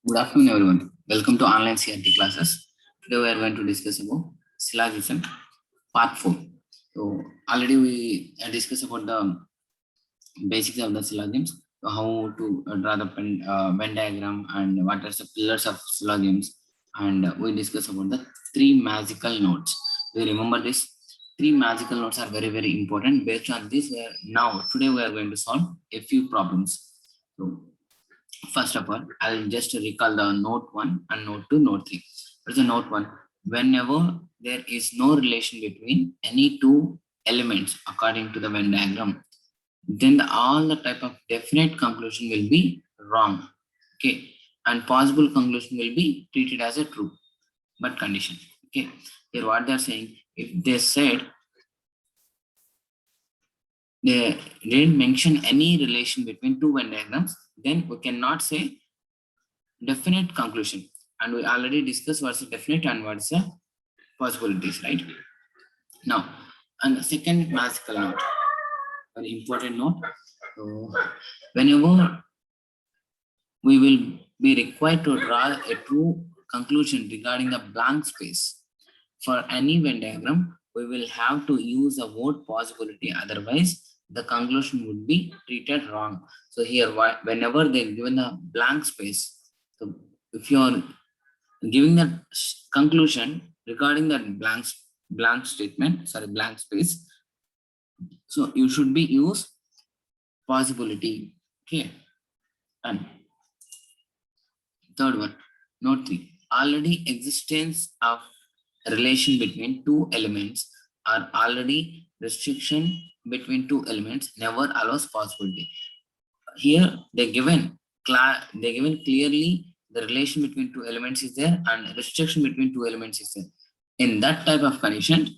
Good afternoon, everyone. Welcome to online CRT classes. Today we are going to discuss about syllogism part 4. So already we discussed about the basics of the syllogisms, so how to draw the Venn diagram and what are the pillars of syllogisms, and we discussed about the three magical notes. We remember this three magical notes are very important. Based on this, now today we are going to solve a few problems. So first of all, I'll just recall the note 1 and note 2, note 3. What is the note 1? Whenever there is no relation between any two elements according to the Venn diagram, then all the type of definite conclusion will be wrong. Okay. And possible conclusion will be treated as a true, but condition. Okay. Here what they are saying, if they said they didn't mention any relation between two Venn diagrams, then we cannot say definite conclusion. And we already discussed what's the definite and what's the possibilities, right? Now, and the second magical note, very important note. So, whenever we will be required to draw a true conclusion regarding the blank space for any Venn diagram, we will have to use the word possibility. Otherwise, the conclusion would be treated wrong. So here, whenever they're given a blank space, so if you are giving the conclusion regarding that blank statement, sorry, blank space, so you should be use possibility. Okay. And third one, note 3. Already existence of relation between two elements or already restriction between two elements never allows possibility. Here they given clearly the relation between two elements is there and restriction between two elements is there. In that type of condition,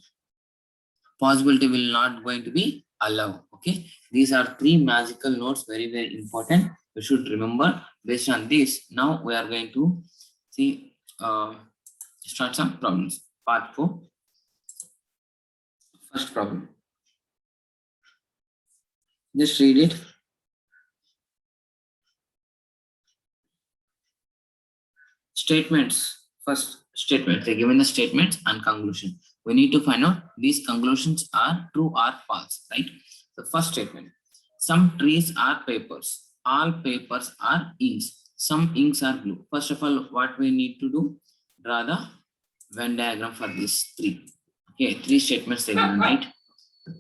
possibility will not going to be allowed. Okay, these are three magical notes, very important. We should remember. Based on this, now we are going to see start some problems. Part 4. First problem. Just read it. Statements. First statement. They given the statements and conclusion. We need to find out these conclusions are true or false, right? The first statement. Some trees are papers. All papers are inks. Some inks are blue. First of all, what we need to do? Draw the Venn diagram for these three. Okay, three statements they given, right?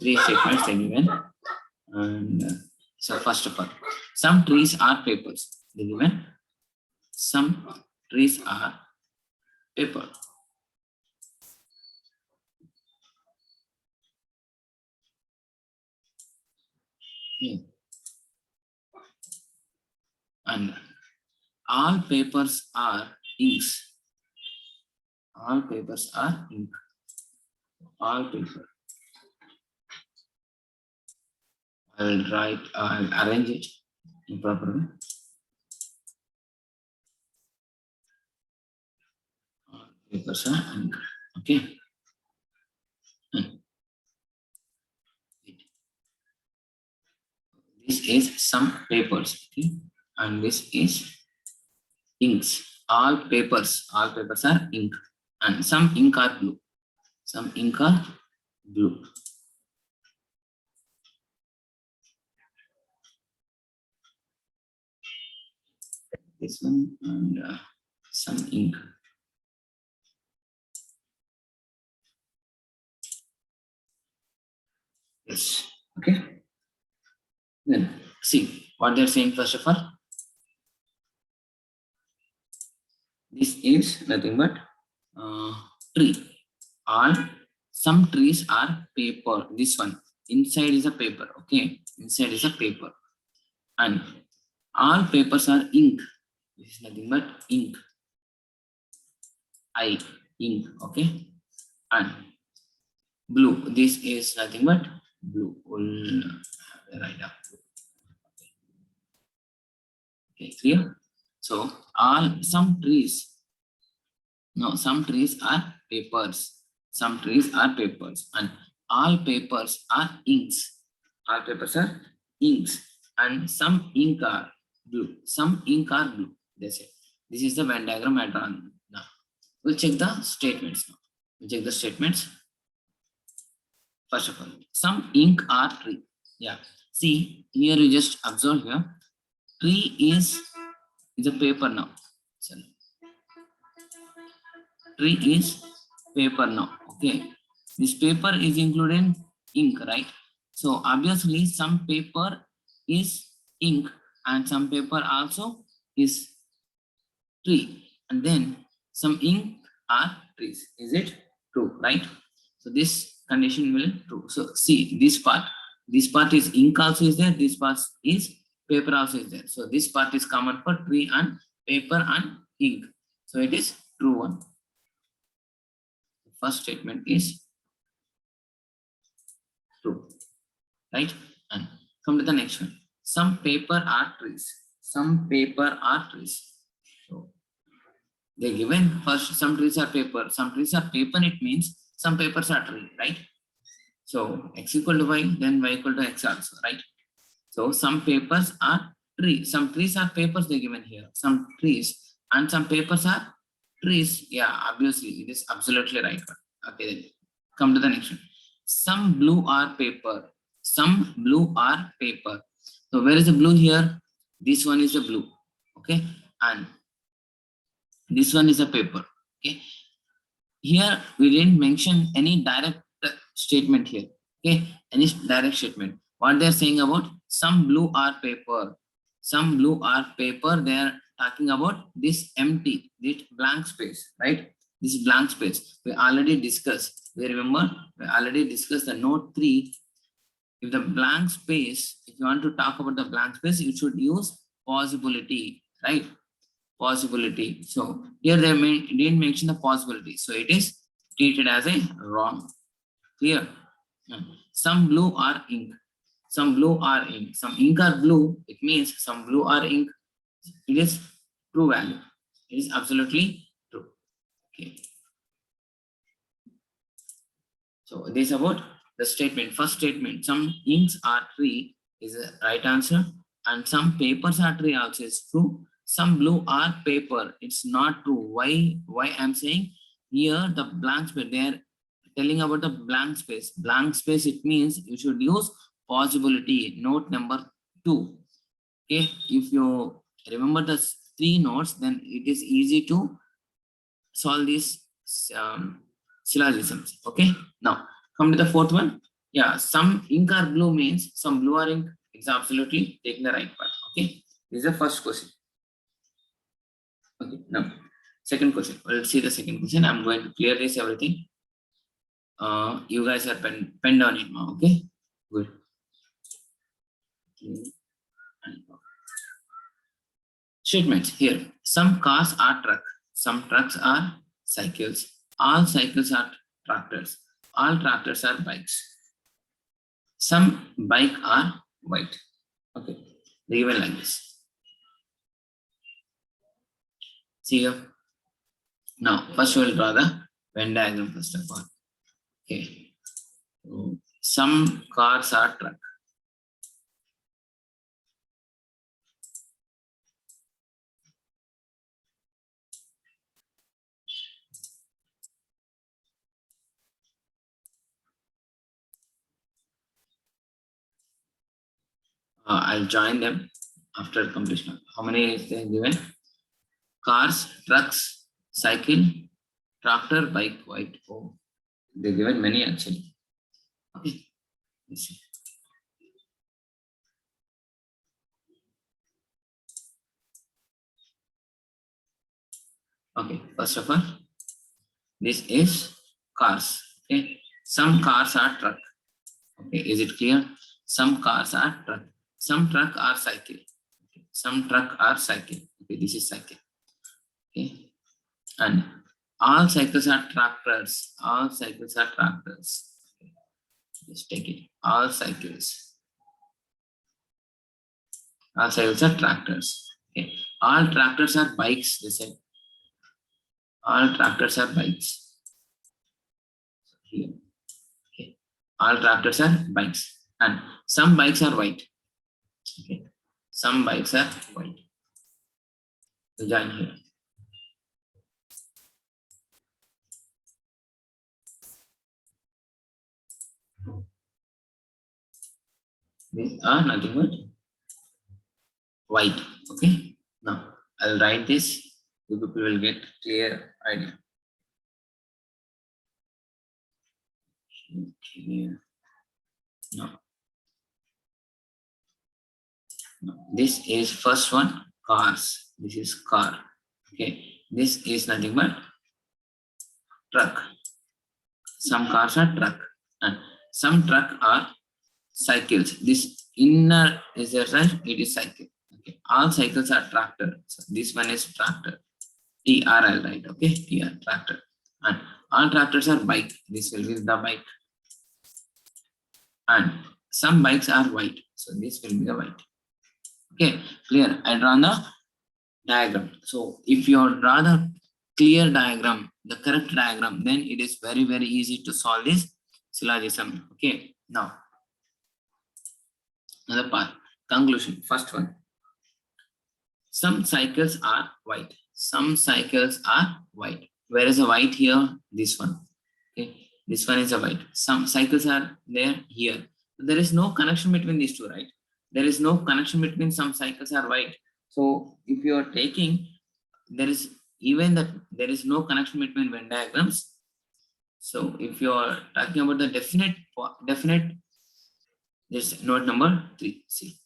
Three statements they given. And so first of all, some trees are papers. They given some trees are paper. Okay. And all papers are inks. All papers are ink. All paper. I'll arrange it in proper way. All papers are ink. Okay. This is some papers. Okay. And this is inks. All papers are ink. And some ink are blue. Some ink are blue. This one and some ink. Yes. Okay. Then see what they're saying first of all. This is nothing but tree. All some trees are paper. This one inside is a paper. Okay, inside is a paper, and all papers are ink. This is nothing but ink. Ink. Okay, and blue. This is nothing but blue. We'll write up. Okay, clear. So some trees. No, some trees are papers. Some trees are papers, and all papers are inks. All papers are inks, and some ink are blue. Some ink are blue. They say This is the Venn diagram I drawn. Now we'll check the statements. First of all, some ink or tree. Yeah. See here, you just observe here. Tree is a paper now. Sorry. Tree is paper now. Okay. This paper is including ink, right? So obviously some paper is ink and some paper also is tree, and then some ink are trees. Is it true? Right? So this condition will true. So see this part is ink also is there, this part is paper also is there. So this part is common for tree and paper and ink. So it is true one. First statement is true, right? And come to the next one. Some paper are trees. Some paper are trees. So they given first some trees are paper. Some trees are paper. It means some papers are tree, right? So x equal to y, then y equal to x also, right? So some papers are tree. Some trees are papers they given here. Some trees and some papers are trees. Yeah, obviously it is absolutely right. Okay, then come to the next one. Some blue are paper. Some blue are paper. So where is the blue here? This one is the blue. Okay, and this one is a paper. Okay, here we didn't mention any direct statement here. Okay, any direct statement. What they are saying about some blue are paper. Some blue are paper. They are talking about this empty, this blank space, right? This blank space we already discussed. We remember we already discussed the note 3. If the blank space, if you want to talk about the blank space, you should use possibility, right? Possibility. So here they didn't mention the possibility. So it is treated as a wrong. Clear? Some blue are ink. Some blue are ink. Some ink are blue. It means some blue are ink. It is true value. It is absolutely true. Okay. So this is about the statement. First statement. Some inks are tree is the right answer. And some papers are tree also is true. Some blue are paper. It's not true. Why I'm saying here the blank space, they are telling about the blank space. Blank space, it means you should use possibility. Note number 2. Okay, if you remember the 3 notes, then it is easy to solve these syllogisms. Okay, now come to the 4th one. Yeah, some ink are blue means some blue are ink. It's absolutely taking the right part. Okay, this is the first question. Okay, now second question. Let's see the second question. I'm going to clear this everything. You guys are penned on it now. Okay, good. Statements here. Some cars are truck. Some trucks are cycles. All cycles are tractors. All tractors are bikes. Some bike are white. Okay, they given like this. See here. Now, first we will draw the Venn diagram first of all. Okay. So, some cars are truck. I'll join them after completion. How many is there given? Cars, trucks, cycle, tractor, bike, white. Oh, they given many actually. Okay. Let's see. Okay, first of all, this is cars. Okay, some cars are truck. Okay, is it clear? Some cars are truck. Some truck are cycle. Okay. Some truck are cycle. Okay, this is cycle. Okay, and all cycles are tractors. All cycles are tractors. Okay. Just take it. All cycles. All cycles are tractors. Okay. All tractors are bikes. They said. All tractors are bikes. Here. Okay. All tractors are bikes. And some bikes are white. Okay. Some bikes are white. Join here. These are nothing but white. Okay. Now I'll write this. You people will get clear idea. Clear. Now, this is first one, cars. This is car. Okay. This is nothing but truck. Some cars are truck and some truck are cycles. This inner is there, right? It is cycle. Okay. All cycles are tractor. So this one is tractor. TR I'll write. Okay. TR tractor. And all tractors are bike. This will be the bike. And some bikes are white. So this will be the white. Okay. Clear. I draw the diagram. So if you draw the clear diagram, the correct diagram, then it is very, very easy to solve this syllogism. Okay. Now, another part. Conclusion. First one. Some cycles are white. Some cycles are white. Where is the white here? This one. Okay. This one is a white. Some cycles are there here. There is no connection between these two, right? There is no connection between some cycles are white. So if you are taking, there is even that there is no connection between Venn diagrams. So if you are talking about the definite, this note number 3. See.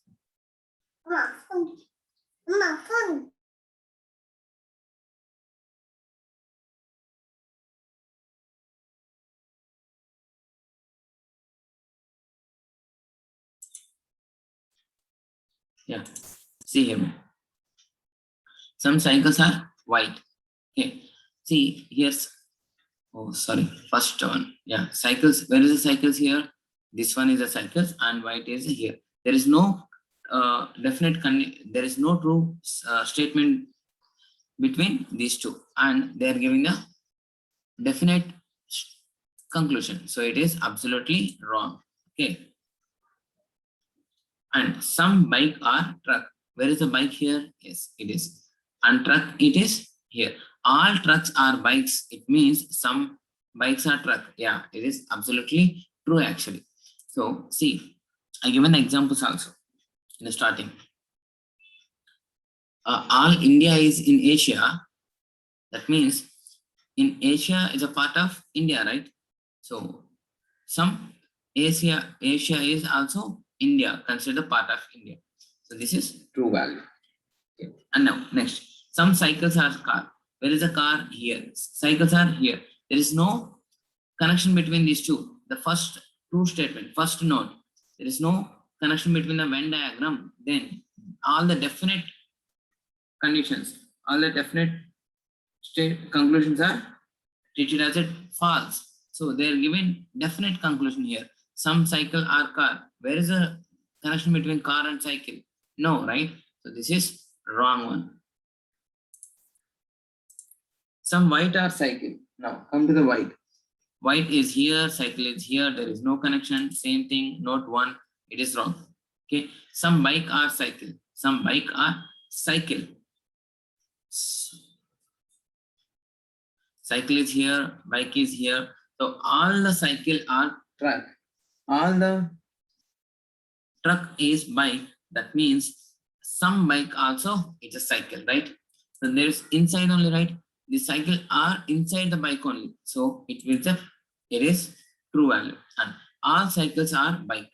Yeah. See here. Some cycles are white. Okay. See here's. Oh, sorry. First one. Yeah. Cycles. Where is the cycles here? This one is the cycles and white is here. There is no definite. There is no true statement between these two, and they are giving the definite conclusion. So it is absolutely wrong. Okay. And some bike are truck. Where is the bike here? Yes, it is. And truck, it is here. All trucks are bikes. It means some bikes are truck. Yeah, it is absolutely true actually. So see, I given the examples also in the starting. All India is in Asia. That means in Asia is a part of India, right? So some Asia is also India, considered part of India. So this is true value. Okay. And now next, some cycles are car. Where is a car? Here. Cycles are here. There is no connection between these two. The first true statement, first note, there is no connection between the Venn diagram. Then all the definite conditions, all the definite state conclusions are treated as a false. So they are given definite conclusion here. Some cycle are car. Where is the connection between car and cycle? No, right? So this is wrong one. Some white are cycle. Now come to the white. White is here, cycle is here. There is no connection. Same thing. Note 1. It is wrong. Okay. Some bike are cycle. Some bike are cycle. Cycle is here, bike is here. So all the cycle are truck. All the truck is bike. That means some bike also is a cycle, right? So there is inside only, right? The cycle are inside the bike only. So it is true value. And all cycles are bike.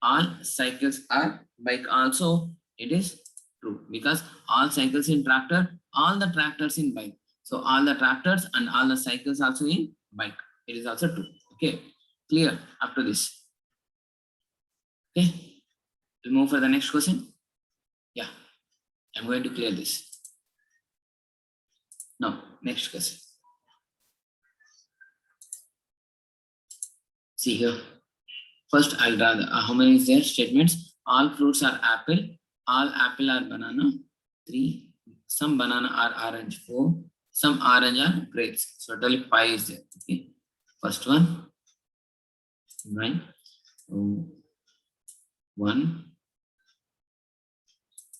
All cycles are bike also. It is true because all cycles in tractor, all the tractors in bike. So all the tractors and all the cycles also in bike. It is also true. Okay, clear up to this. Okay, we'll move for the next question. Yeah, I'm going to clear this. Now, next question. See here. First, I'll draw the, how many is there? Statements. All fruits are apple. All apple are banana. 3. Some banana are orange. 4. Some orange are grapes. So totally 5 is there. Okay. First one. 9. 1.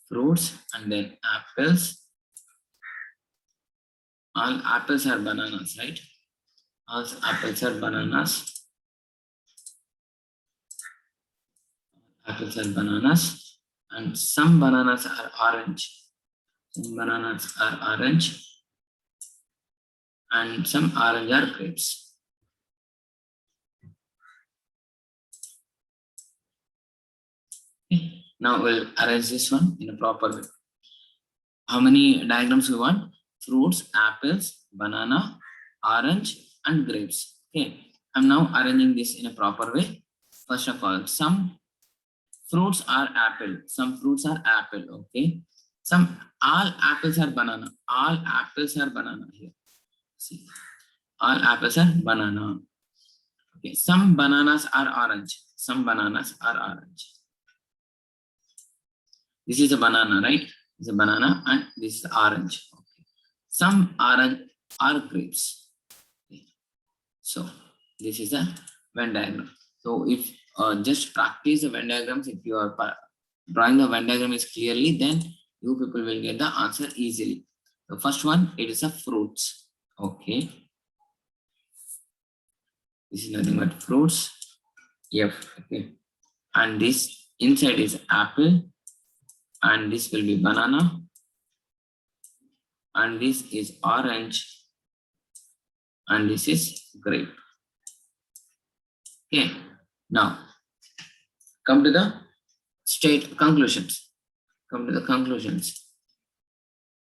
Fruits and then apples. All apples are bananas, right? All apples are bananas. apples are bananas, and some bananas are orange. Some bananas are orange, and some orange are grapes. Okay. Now we'll arrange this one in a proper way. How many diagrams we want? Fruits, apples, banana, orange, and grapes. Okay. I'm now arranging this in a proper way. First of all, some fruits are apple. Some fruits are apple. Okay. All apples are banana. All apples are banana here. See, all apples are banana. Okay. Some bananas are orange. Some bananas are orange. This is a banana, right? This is a banana and this is orange. Okay. Some orange are grapes. Okay. So this is a Venn diagram. So if just practice the Venn diagrams, if you are drawing the Venn diagram is clearly, then you people will get the answer easily. The first one, it is a fruits. Okay. This is nothing but fruits. F. Okay. And this inside is apple. And this will be banana. And this is orange. And this is grape. Okay. Now, come to the conclusions. Come to the conclusions.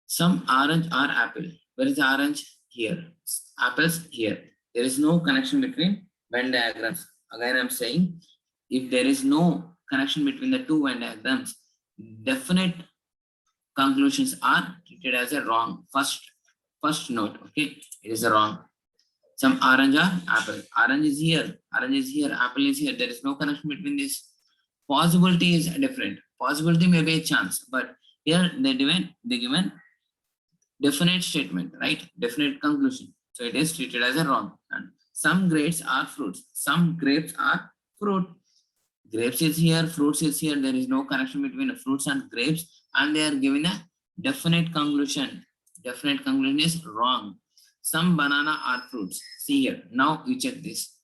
Some orange are apple. Where is the orange? Here. Apples here. There is no connection between Venn diagrams. Again, I'm saying, if there is no connection between the two Venn diagrams, definite conclusions are treated as a wrong. First note, okay, it is a wrong. Some orange are apple. Orange is here. Orange is here. Apple is here. There is no connection between this. Possibility is different. Possibility may be a chance, but here they given definite statement, right? Definite conclusion. So it is treated as a wrong. And some grapes are fruits. Some grapes are fruit. Grapes is here, fruits is here. There is no connection between fruits and grapes, and they are given a definite conclusion. Definite conclusion is wrong. Some banana are fruits. See here. Now you check this.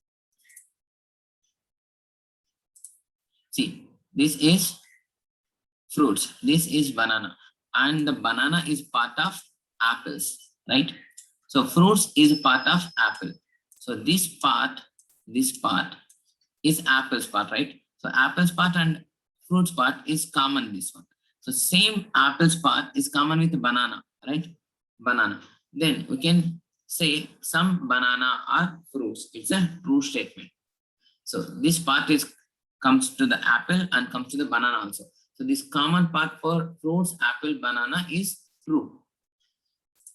See, this is fruits. This is banana. And the banana is part of apples, right? So fruits is part of apple. So this part is apples part, right? So apples part and fruits part is common, this one. So same apples part is common with banana, right? Banana. Then we can say some banana are fruits. It's a true statement. So this part comes to the apple and comes to the banana also. So this common part for fruits, apple, banana is true.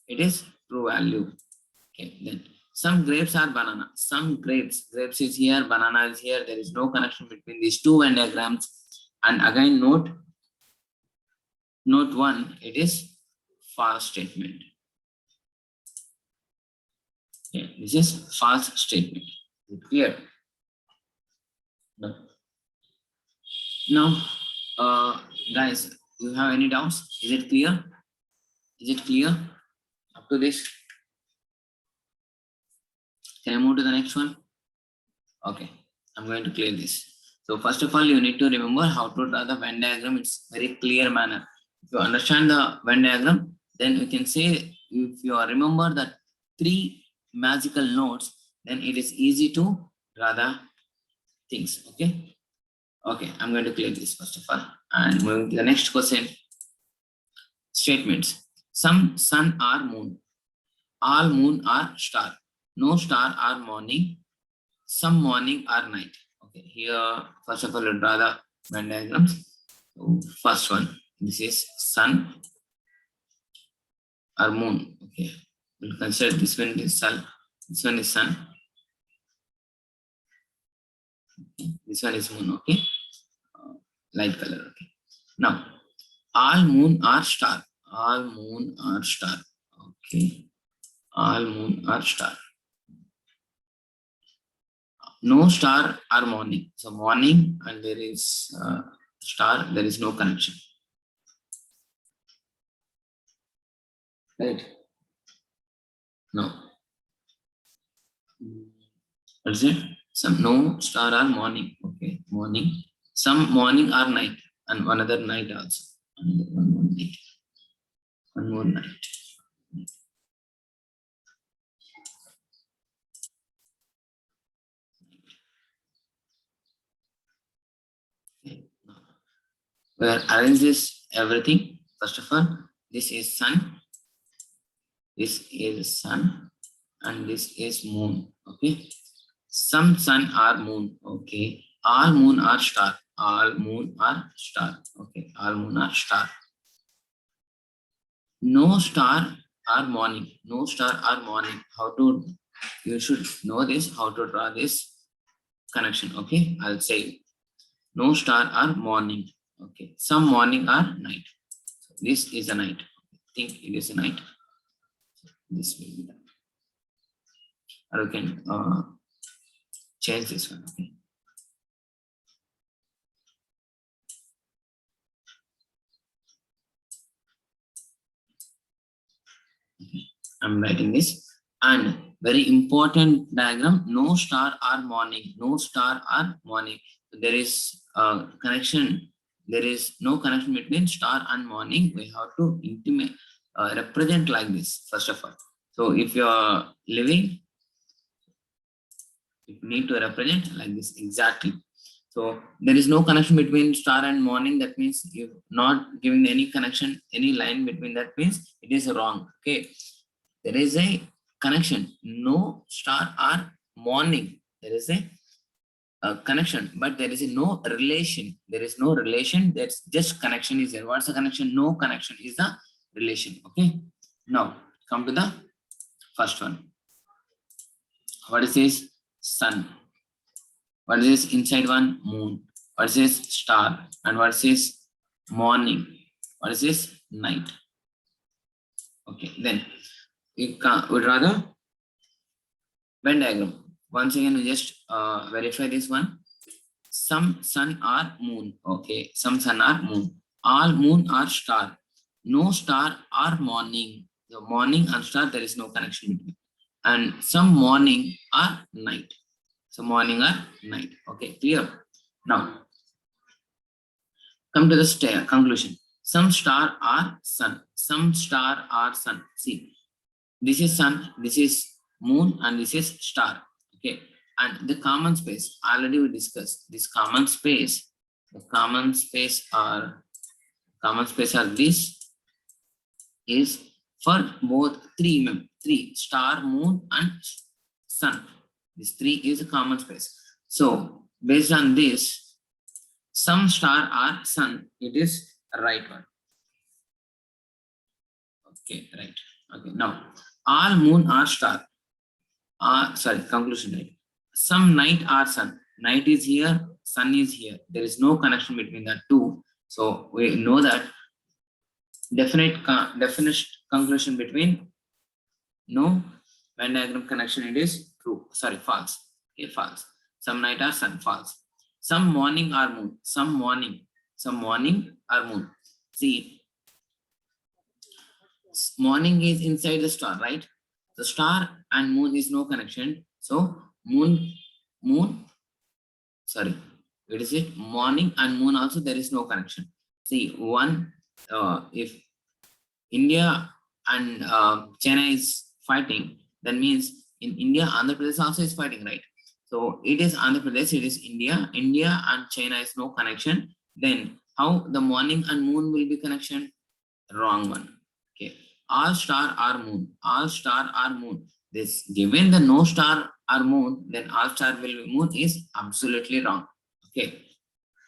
It is true value. Okay, then some grapes are banana. Some grapes is here, banana is here. There is no connection between these two Venn diagrams. And again, note one, it is false statement. Okay, this is false statement. Is it clear? No. Now, guys, you have any doubts? Is it clear? Is it clear up to this? Can I move to the next one? Okay, I'm going to clear this. So first of all, you need to remember how to draw the Venn diagram. It's very clear manner. If you understand the Venn diagram, then you can say, if you remember the 3 magical nodes, then it is easy to draw the things. Okay. Okay, I'm going to clear this first of all. And moving to the next question. Statements. Some sun are moon. All moon are star. No star are morning. Some morning are night. Okay, here first of all we'll draw the Venn diagrams. So first one, this is sun or moon. Okay, we'll consider this one is sun. This one is sun. Okay. This one is moon. Okay, light color. Okay. Now, all moon are star. All moon are star. Okay, all moon are star. No star are morning. So morning and there is star, there is no connection. Right? No. What is it? Some no star are morning. Okay, morning. Some morning or night, and another night also. Another one more night. One more night. Okay. We'll arrange this everything. First of all, this is sun, this is sun, and this is moon. Okay. Some sun or moon. Okay. All moon are star. All moon are star. Okay. All moon are star. No star or morning. No star or morning. How to? You should know this. How to draw this connection. Okay. I'll say no star or morning. Okay. Some morning or night. So this is a night. Think it is a night. This will be done. Or you can change this one. Okay. I'm writing this. And very important diagram, no star or morning, no star or morning. There is a connection. There is no connection between star and morning. We have to intimate, represent like this, first of all. So if you are living, you need to represent like this exactly. So there is no connection between star and morning. That means you're not giving any connection, any line between. That means it is wrong. Okay. There is a connection, no star or morning. There is a connection, but there is a no relation. There is no relation. That's just connection is there. What's the connection? No connection is the relation. Okay. Now come to the first one. What is this? Sun. What is this inside one? Moon. What is this? Star. And what is this? Morning. What is this? Night. Okay. Then we would rather Venn diagram. Once again, we just verify this one. Some sun or moon. Okay. Some sun or moon. All moon are star. No star or morning. The morning and star, there is no connection between. And some morning or night. So morning or night. Okay, clear. Now, come to the conclusion. Some star or sun. Some star or sun. See, this is sun, this is moon, and this is star. Okay, and the common space. Already we discussed this common space. The common space are this is for both three star, moon, and sun. This three is a common space. So based on this, some star or sun, it is right one. Okay, right. Okay, now all moon or star. Conclusion right. Some night or sun. Night is here, sun is here. There is no connection between the two. So we know that definite conclusion between no Venn diagram connection, it is true. Sorry, false. Okay, false. Some night or sun, false. Some morning or moon. Some morning or moon. See, morning is inside the star, right? The star and moon is no connection. So sorry, what is it? Morning and moon also there is no connection. See, one, if India and China is fighting, that means in India, Andhra Pradesh also is fighting, right? So it is Andhra Pradesh, it is India. India and China is no connection. Then how the morning and moon will be connection? Wrong one. Okay. All star or moon. All star or moon. This given the no star or moon, then all star will be moon is absolutely wrong. Okay.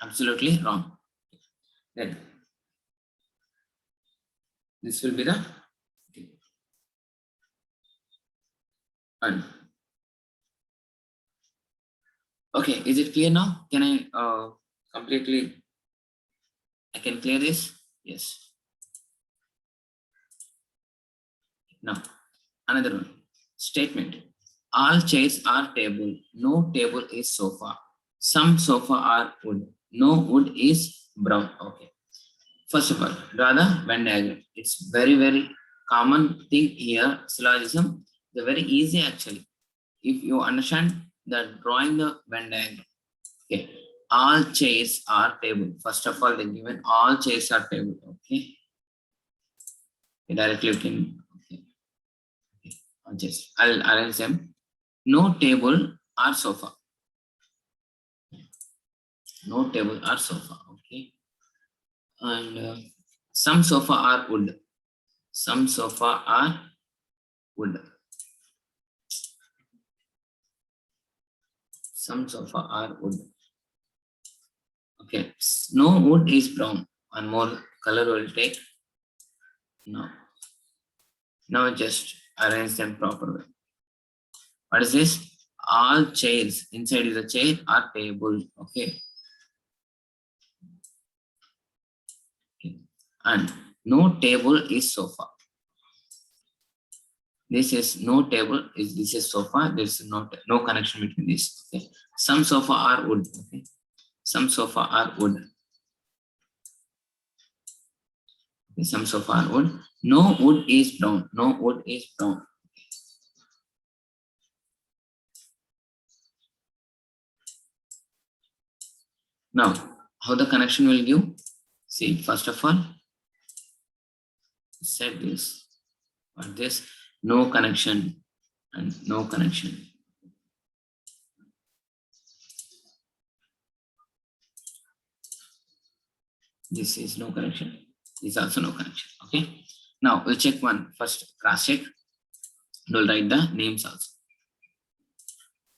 Absolutely wrong. Then this will be the one. Okay, is it clear now? Can I completely, I can clear this? Yes. Now, another one. Statement. All chairs are table. No table is sofa. Some sofa are wood. No wood is brown. Okay. First of all, draw the Venn diagram. It's very common thing here. Syllogism. They're very easy actually. If you understand the drawing the Venn diagram. Okay. all chairs are table. First of all, they given all chairs are table. Okay. Directly you can, okay. Just I'll arrange them. No table or sofa. No table or sofa. Okay. And some sofa are wood. Some sofa are wood. Some sofa are wood. Okay. No wood is brown. One more color will take. No. Now just arrange them properly. What is this? All chairs. Inside is a chair or table. Okay. And no table is sofa. This is no table. This is sofa. There's no connection between this. Okay. Some sofa are wood. Okay. Some sofa are wood. Okay. Some sofa are wood. No wood is brown. No wood is brown. Now, how the connection will give? See, first of all, set this or this, no connection and no connection. This is no connection. This is also no connection. Okay. Now we'll check one first, cross check. We'll write the names also.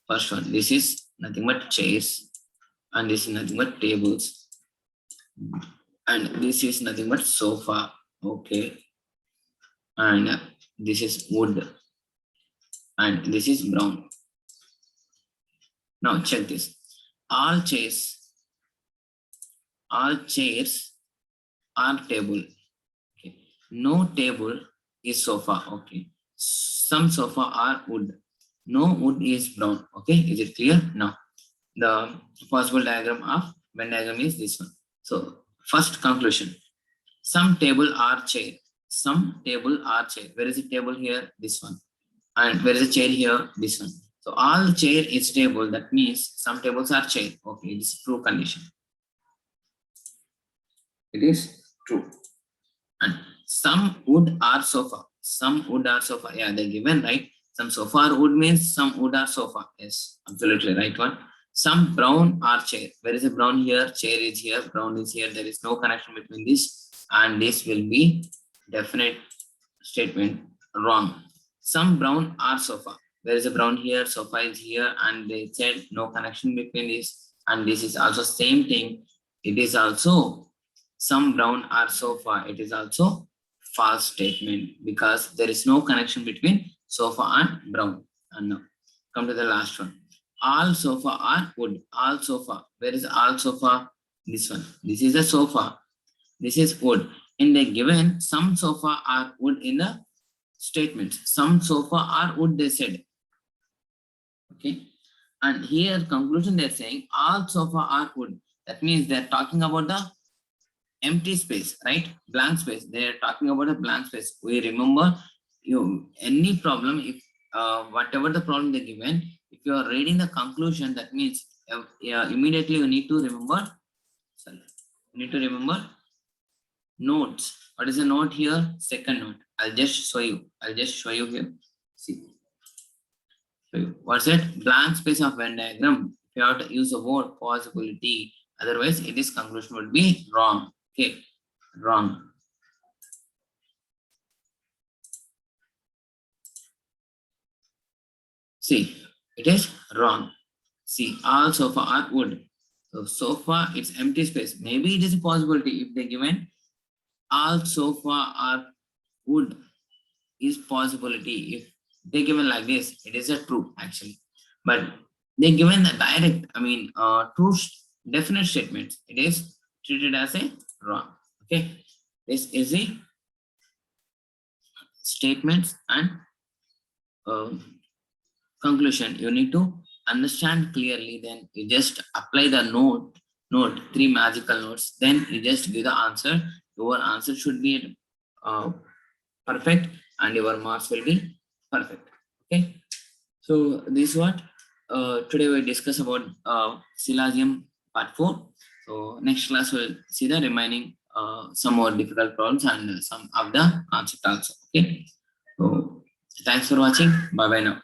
First one, this is nothing but chairs, and this is nothing but tables, and this is nothing but sofa. Okay. And this is wood, and this is brown. Now check this. All chairs are table. Okay. No table is sofa. Okay. Some sofa are wood. No wood is brown. Okay. Is it clear? Now the possible diagram of Venn diagram is this one. So first conclusion. Some table are chair. Some table are chair. Where is the table here? This one. And where is the chair here? This one. So all chair is table. That means some tables are chair. Okay. This is true condition. It is true. And some wood are sofa. Some wood are sofa. Yeah, they're given, right? Some sofa or wood means some wood are sofa. Yes, absolutely right one. Some brown are chair. Where is the brown here? Chair is here. Brown is here. There is no connection between this and this will be definite statement wrong. Some brown are sofa. Where is the brown here? Sofa is here, and they said no connection between this and this is also same thing. It is also some brown are sofa. It is also false statement because there is no connection between sofa and brown. And now come to the last one. All sofa are wood. All sofa. Where is all sofa? This one. This is a sofa. This is wood. And they given some sofa are wood in the statements. Some sofa are wood, they said. Okay. And here conclusion they're saying all sofa are wood. That means they're talking about the empty space, right? Blank space. They're talking about a blank space. We remember any problem, if whatever the problem they given, if you are reading the conclusion, that means immediately you need to remember. Sorry, you need to remember notes. What is the note here? Second note. I'll just show you. I'll just show you here. See. What's it? Blank space of Venn diagram. If you have to use the word possibility, otherwise it is conclusion would be wrong. Okay, wrong. See, it is wrong. See, all sofa are wood. So sofa, it's empty space. Maybe it is a possibility if they given all sofa are wood is possibility. If they given like this, it is a true actually. But they given the direct, true definite statements. It is treated as a wrong. Okay, this is the statements and conclusion. You need to understand clearly. Then you just apply the note, 3 magical notes. Then you just give the answer. Your answer should be perfect, and your marks will be perfect. Okay. So this is what today we discuss about syllogism part 4. So next class we'll see the remaining some more difficult problems and some of the concept also. Okay. So thanks for watching. Bye bye now.